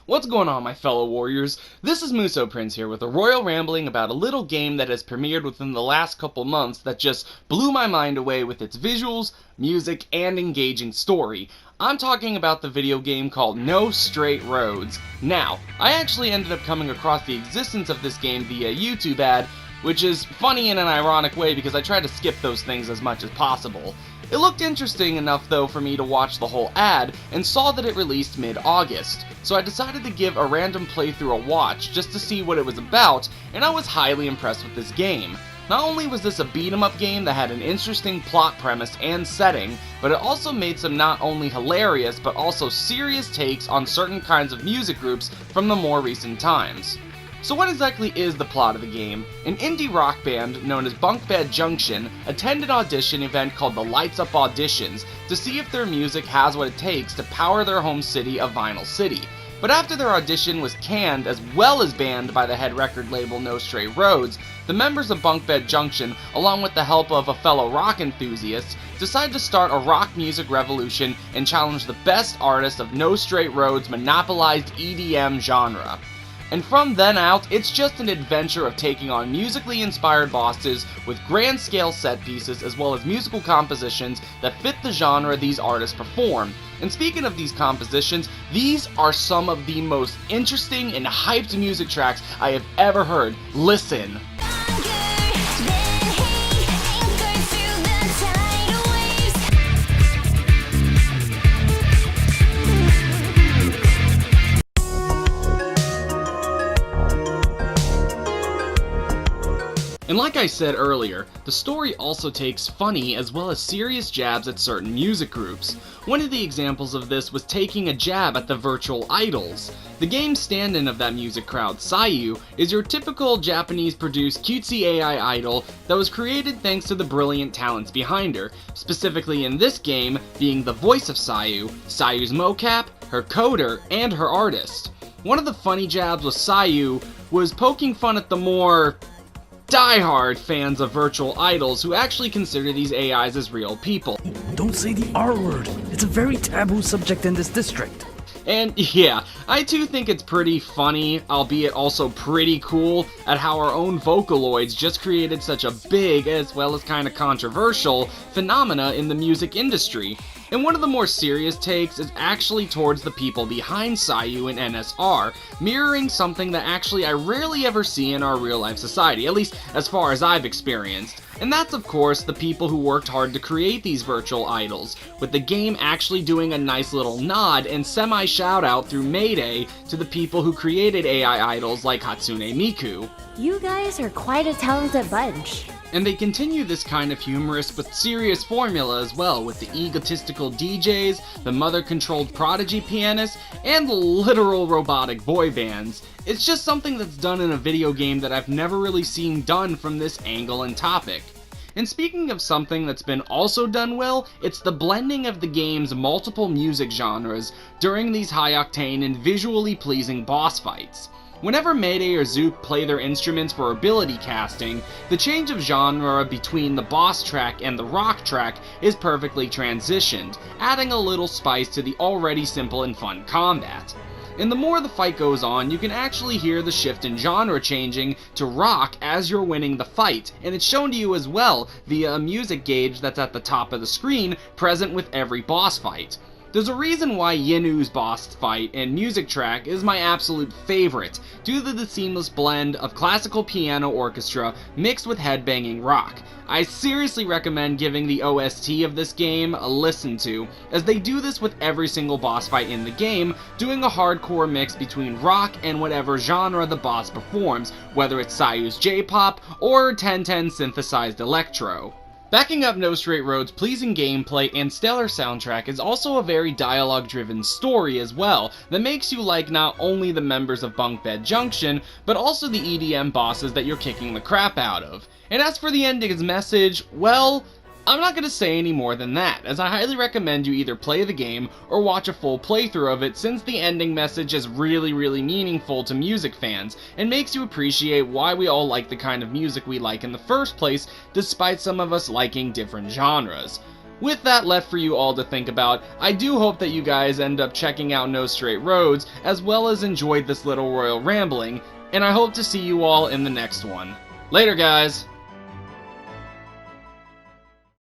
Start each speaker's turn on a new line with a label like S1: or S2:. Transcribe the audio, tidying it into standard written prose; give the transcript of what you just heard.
S1: What's going on, my fellow warriors? This is Musou Prince here with a royal rambling about a little game that has premiered within the last couple months that just blew my mind away with its visuals, music, and engaging story. I'm talking about the video game called No Straight Roads. Now, I actually ended up coming across the existence of this game via YouTube ad, which is funny in an ironic way because I try to skip those things as much as possible. It looked interesting enough though for me to watch the whole ad, and saw that it released mid-August, so I decided to give a random playthrough a watch just to see what it was about, and I was highly impressed with this game. Not only was this a beat-em-up game that had an interesting plot premise and setting, but it also made some not only hilarious but also serious takes on certain kinds of music groups from the more recent times. So what exactly is the plot of the game? An indie rock band known as Bunk Bed Junction attended an audition event called the Lights Up Auditions to see if their music has what it takes to power their home city of Vinyl City. But after their audition was canned as well as banned by the head record label No Straight Roads, the members of Bunk Bed Junction, along with the help of a fellow rock enthusiast, decided to start a rock music revolution and challenge the best artists of No Straight Roads' monopolized EDM genre. And from then out, it's just an adventure of taking on musically inspired bosses with grand scale set pieces as well as musical compositions that fit the genre these artists perform. And speaking of these compositions, these are some of the most interesting and hyped music tracks I have ever heard. Listen. And like I said earlier, the story also takes funny as well as serious jabs at certain music groups. One of the examples of this was taking a jab at the virtual idols. The game stand-in of that music crowd, Sayu, is your typical Japanese-produced cutesy AI idol that was created thanks to the brilliant talents behind her, specifically in this game being the voice of Sayu, Sayu's mocap, her coder, and her artist. One of the funny jabs with Sayu was poking fun at the more die-hard fans of virtual idols who actually consider these AIs as real people.
S2: Don't say the R word. It's a very taboo subject in this district.
S1: And yeah, I too think it's pretty funny, albeit also pretty cool, at how our own Vocaloids just created such a big, as well as kinda controversial, phenomena in the music industry. And one of the more serious takes is actually towards the people behind Sayu and NSR, mirroring something that actually I rarely ever see in our real-life society, at least as far as I've experienced. And that's of course the people who worked hard to create these virtual idols, with the game actually doing a nice little nod and semi-shout-out through Mayday to the people who created AI idols like Hatsune Miku.
S3: You guys are quite a talented bunch.
S1: And they continue this kind of humorous but serious formula as well, with the egotistical DJs, the mother-controlled prodigy pianists, and the literal robotic boy bands. It's just something that's done in a video game that I've never really seen done from this angle and topic. And speaking of something that's been also done well, it's the blending of the game's multiple music genres during these high-octane and visually pleasing boss fights. Whenever Mayday or Zook play their instruments for ability casting, the change of genre between the boss track and the rock track is perfectly transitioned, adding a little spice to the already simple and fun combat. And the more the fight goes on, you can actually hear the shift in genre changing to rock as you're winning the fight, and it's shown to you as well via a music gauge that's at the top of the screen, present with every boss fight. There's a reason why Yinu's boss fight and music track is my absolute favorite, due to the seamless blend of classical piano orchestra mixed with headbanging rock. I seriously recommend giving the OST of this game a listen to, as they do this with every single boss fight in the game, doing a hardcore mix between rock and whatever genre the boss performs, whether it's Sayu's J-pop or 1010 synthesized electro. Backing up No Straight Road's pleasing gameplay and stellar soundtrack is also a very dialogue-driven story as well, that makes you like not only the members of Bunk Bed Junction, but also the EDM bosses that you're kicking the crap out of. And as for the ending's message, well, I'm not going to say any more than that, as I highly recommend you either play the game or watch a full playthrough of it, since the ending message is really meaningful to music fans, and makes you appreciate why we all like the kind of music we like in the first place, despite some of us liking different genres. With that left for you all to think about, I do hope that you guys end up checking out No Straight Roads, as well as enjoyed this little royal rambling, and I hope to see you all in the next one. Later, guys!